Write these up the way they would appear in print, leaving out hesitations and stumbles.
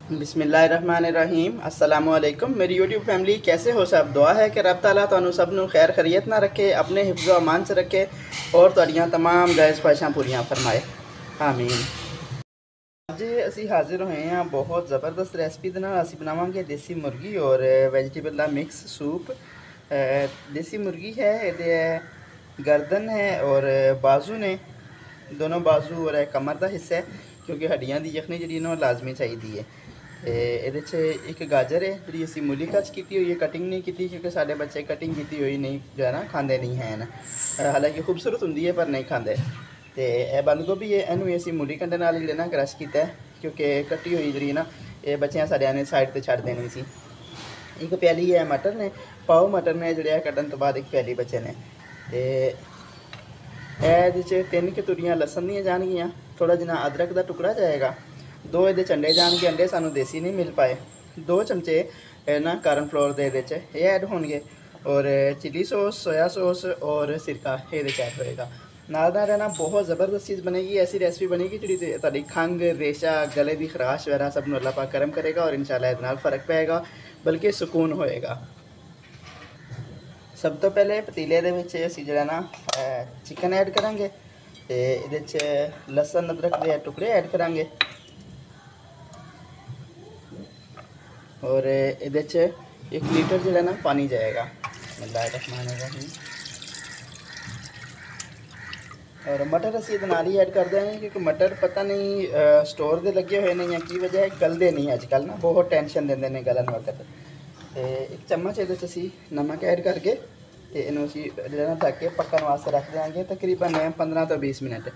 बिस्मिल्लाहिर्रहमानिर्रहीम। अस्सलामुअलैकुम मेरी यूट्यूब फैमिली, कैसे हो सब। दुआ है कि रब ताला तुहानू सब नू खैर खैरियत ना रखे, अपने हिफ्ज़ व अमान च रखे और तुहाड़ियां तमाम जायज़ ख्वाहिशां पूरियां फरमाए, आमीन। अज असी हाजिर होए हैं बहुत ज़बरदस्त रेसिपी दे नाल। असी बनावांगे देसी मुर्गी और वेजिटेबल का मिक्स सूप। देसी मुर्गी है, ये गर्दन है और बाजू ने, दोनों बाजू और कमर का हिस्सा है, क्योंकि हड्डियां की यखनी जी लाजमी चाहिए है। एक गाजर है जी असी मूली कच की हुई है, कटिंग नहीं की क्योंकि साढ़े बच्चे कटिंग की हुई नहीं जो है ना खाते नहीं हैं। हालांकि खूबसूरत होंगी है पर नहीं खाते। तो यह बंद गोभी है, इनू असी मूली कंडे नाल ही लेना क्रश किया है, क्योंकि कट्टी हुई जी ना ये बच्चों साड़िया ने साइड पर छड़ देनी सी। एक प्याली है मटर ने, पाओ मटर ने जोड़े कटन तो बाद एक प्याली बच्चे ने। तो तीन कतूरियाँ लसन दियाँ जाएगियाँ, थोड़ा जिना अदरक का टुकड़ा जाएगा, 2 ये अंडे जाएंगे, अंडे सानू देसी नहीं मिल पाए, 2 चमचे ना कारण फ्लोर के ये ऐड होंगे और चिली सॉस, सोया सॉस और सिरका ये ऐड होएगा। नाल रहना बहुत ज़बरदस्त चीज़ बनेगी। ऐसी रेसिपी बनेगी जी तुहाडी खंघ, रेशा, गले की खराश वगैरह सब अल्लाह पाक करम करेगा और इंशाल्लाह इस नाल फ़र्क पेगा, बल्कि सुकून होएगा। सब तो पहले पतीले के असी जो ना चिकन ऐड करांगे, तो ये लसन अदरक के टुकड़े ऐड करांगे और ये 1 लीटर जो ना पानी जाएगा। बिस्मिल्लाहिर्रहमानिर्रहीम। और मटर असी ही ऐड कर देंगे, क्योंकि मटर पता नहीं स्टोर के लगे हुए हैं या की वजह है, गलते नहीं अजकल ना, बहुत टेंशन देंगे ने गलन वक्त। तो 1 चम्मच ये असी नमक ऐड करके इनू असी जो ढक के पकने वास्ते रख देंगे तकरीबन 15 तो 20 मिनट,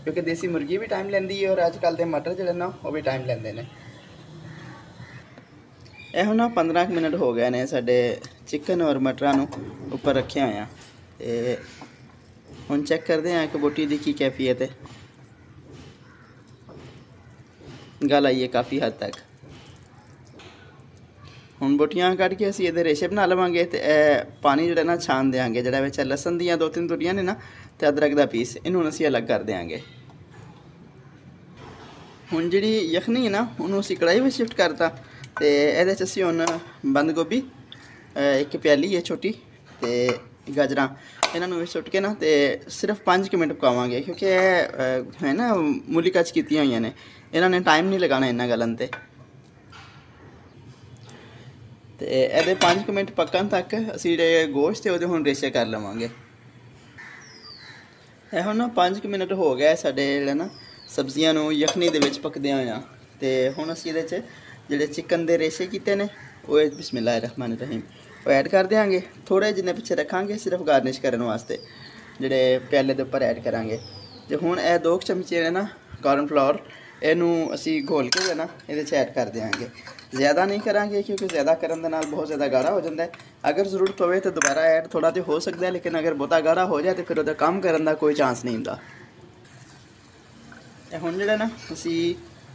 क्योंकि देसी मुर्गी भी टाइम लेंदी है और अजकल के मटर जो ना वो भी टाइम लेंदे ने। यह ना 15 मिनट हो गए ने साडे चिकन और मटरां उपर रखे हुए हैं। हुण चेक करते हैं कि बोटी की की कैफियत है। गल आई है काफ़ी हद तक। हुण बोटियां कट के असीं इहदे रेशे बना लवांगे, तो पानी जो ना छान देंगे, जोड़ा विच लसन दियां 2-3 तुरियां ने ना, तो अदरक का पीस इन्हूं असीं अलग कर देंगे। हुण जिहड़ी यखनी है ना उन्होंने असीं कढ़ाई में शिफ्ट करता, तो ये असीं हुण बंद गोभी 1 प्याली है छोटी, तो गाजरां इन्होंने सुट के ना तो सिर्फ 5 मिनट पकावांगे, क्योंकि है ना मूली कच की हुई ने, इन्होंने टाइम नहीं लगाना इन्ना गलन ते। तो ये 5 मिनट पकन तक असीं जिहड़े गोश्त है वो रेशे कर लवांगे। यह ना 5 मिनट हो गए साडे जिहड़े ना सब्जियां यखनी दे विच पकदे होया, तो हुण असीं इहदे च जिहड़े चिकन दे रेशे कीते ने वो बिस्मिल्लाहिर्रहमानिर्रहीम वो ऐड कर देंगे। थोड़े जिन्ने पिछे रखांगे सिर्फ गार्निश करने वास्ते, जिहड़े प्याले दे उपर ऐड करांगे। तो हुण 2 चमचे ने ना कॉर्न फ्लोर इनू असी घोल के ना ये ऐड कर देंगे। ज़्यादा नहीं करांगे, क्योंकि ज़्यादा करन दे नाल बहुत ज़्यादा गाढ़ा हो जाता है। अगर ज़रूरत पवे तो दोबारा ऐड थोड़ा तो हो सकता है, लेकिन अगर बहुता गाढ़ा हो जाए तो फिर वो काम करने का कोई चांस नहीं होता। हुण जिहड़ा ना असी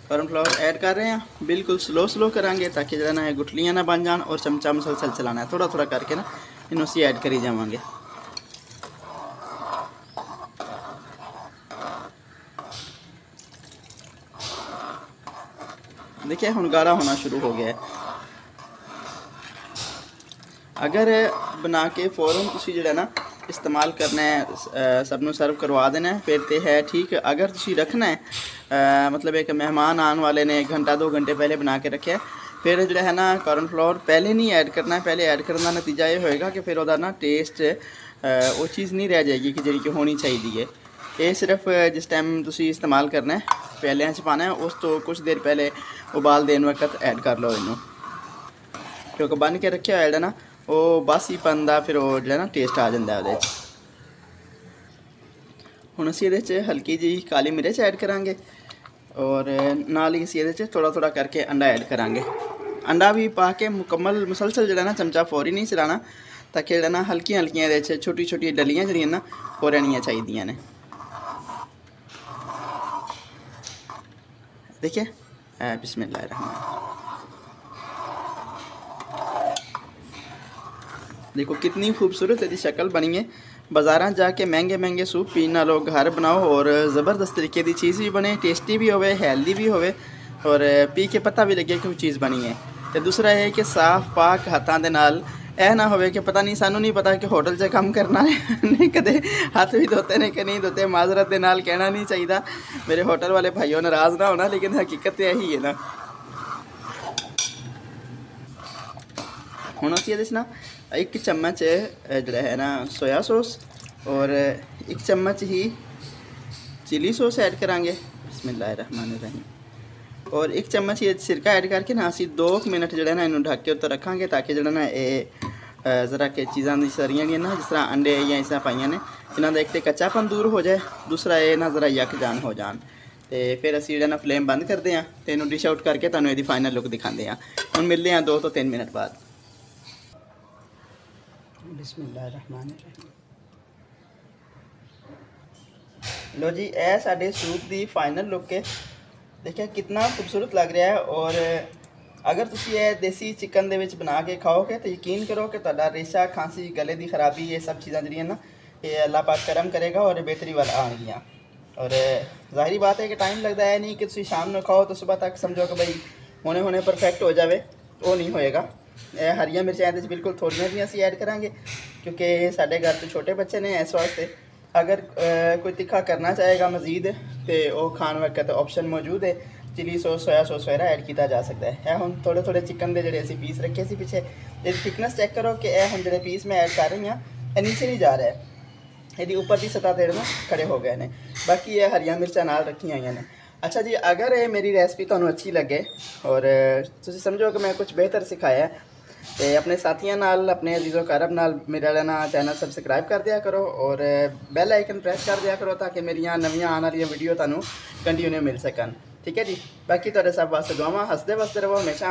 कॉर्न फ्लोर ऐड कर रहे हैं, बिल्कुल स्लो करांगे, ताकि जो ना गुठलियाँ ना बन जान और चमचा मुसलसल चलाना है, थोड़ा थोड़ा करके ना इन्हू असी ऐड करी जावांगे। देखिए हुण गाढ़ा होना शुरू हो गया है। अगर बना के फौरन तुसी जिहड़ा ना इस्तेमाल करना है, सबनों सर्व करवा देना है, फिर तो है ठीक। अगर तुसी रखना है मतलब एक मेहमान आने वाले ने 1 घंटा 2 घंटे पहले बना के रखे, फिर जो है ना कॉर्न फ्लोर पहले नहीं ऐड करना है। पहले ऐड करने का नतीजा ये होएगा कि फिर वह ना टेस्ट वो चीज़ नहीं रह जाएगी कि जी होनी चाहिए। ये सिर्फ जिस टाइम तुसी इस्तेमाल करना है प्यालियां च पाना है, उस तो कुछ देर पहले उबाल देने वक्त ऐड कर लो इनू, क्योंकि बन के रखे होया ना वो बासीपन का फिर वो जो ना टेस्ट आ जाता है वो। हुण असीं इहदे च हल्की जी काली मिर्च ऐड करांगे और नाल ही असीं इहदे च थोड़ा थोड़ा करके अंडा ऐड करांगे। अंडा भी पा के मुकम्मल मुसलसल जो ना चमचा फौरी नहीं चलाना, ताकि जो ना हल्कियां हल्कियां इहदे च छोटी छोटी डलियां जिहड़ियां ना वो रहनियां चाहिदियां ने। देखिए बिस्मिल्लाहिर्रहमानिर्रहीम, देखो कितनी खूबसूरत इसकी शक्ल बनी है। बाज़ार जाके महंगे महंगे सूप पीना लोग घर बनाओ और ज़बरदस्त तरीके की चीज़ भी बने, टेस्टी भी होवे, हेल्दी भी होवे, और पी के पता भी लगे कोई चीज़ बनी है। तो दूसरा है कि साफ पाक हाथों के नाल यह ना होवे कि पता नहीं, सानू नहीं पता कि होटल से काम करना है नहीं कदे हाथ भी धोते ने कि नहीं धोते। माजरत के नाल कहना नहीं चाहिए, मेरे होटल वाले भाइयों नाराज़ ना होना, लेकिन हकीकत यही है ना। हुण असीं इहदे च ना 1 चम्मच जिहड़ा है ना सोया सॉस और 1 चम्मच ही चिली सॉस ऐड करांगे। बिस्मिल्लाहिर्रहमानिर्रहीम। और 1 चम्मच ही सिरका ऐड करके ना असीं 2 मिनट जिहड़ा ना इन्हूं ढक के उत्ते रखांगे, ताकि जिहड़ा ना ये ज़रा कि चीज़ां दी सारियां ना जिस तरह अंडे या इस तरह पाइयां ने, इन्हां दा एक तो कच्चापन दूर हो जाए, दूसरा ये ना ज़रा यकजान हो जान। तो फिर असीं जिहड़ा ना फ्लेम बंद करते हैं तो इन्हूं डिश आउट करके तुहानूं इहदी फाइनल लुक दिखाते हैं। हुण मिलते हैं 2 तो 3 मिनट बाद। बिस्मिल्लाहिर्रहमानिर्रहीम। लो जी, ए साडे सूप दी फाइनल लुक है। देखिए कितना खूबसूरत लग रहा है। और अगर तुम ये देसी चिकन दे विच बना के खाओगे तो यकीन करो कि तुहाडा रेशा, खांसी, गले की खराबी, ये सब चीज़ां जिहड़ियां ना ये अल्लाह पाक करम करेगा और बेहतरी वाल आएगियाँ। और जाहिर बात है कि टाइम लगता है नहीं कि तुम शाम में खाओ तो सुबह तक समझो कि भाई होने होने परफेक्ट हो जाए, वो नहीं होएगा। हरिया मिर्चां इहदे बिल्कुल थोड़ियां जिहियां असीं ऐड करांगे, क्योंकि साडे घर तो छोटे बच्चे ने, इस वास्ते अगर कोई तिखा करना चाहेगा मज़ीद तो वो खाने वक्त ऑप्शन मौजूद है, चिली सॉस, सोया सॉस वगैरह ऐड किया जा सकता है। हम थोड़े थोड़े चिकन के जोड़े असीं पीस रखे सी पिछे, ये थिकनेस चेक करो कि हम जो पीस मैं ऐड कर रही हाँ ये नीचे नहीं जा रहा है, यदि ऊपर की सतह तेड़ में खड़े हो गए हैं। बाकी ये हरिया मिर्चां नाल रखी हुई ने। अच्छा जी, अगर ये मेरी रेसिपी तुहानूं अच्छी लगे और तुसीं समझो कि मैं कुछ बेहतर सिखाया है तो अपने साथियों नाल, अपने अजीज़ों कारब नाल मेरा ना चैनल सबसक्राइब कर दिया करो और बैल आइकन प्रेस कर दिया करो, ताकि मेरिया नवीं आने वाली वीडियो तुहानूं कंटिन्यू मिल सकन। ठीक है जी। बाकी तुहाडे सब वास्ते दुआवां, हसदे वसदे रहो हमेशा।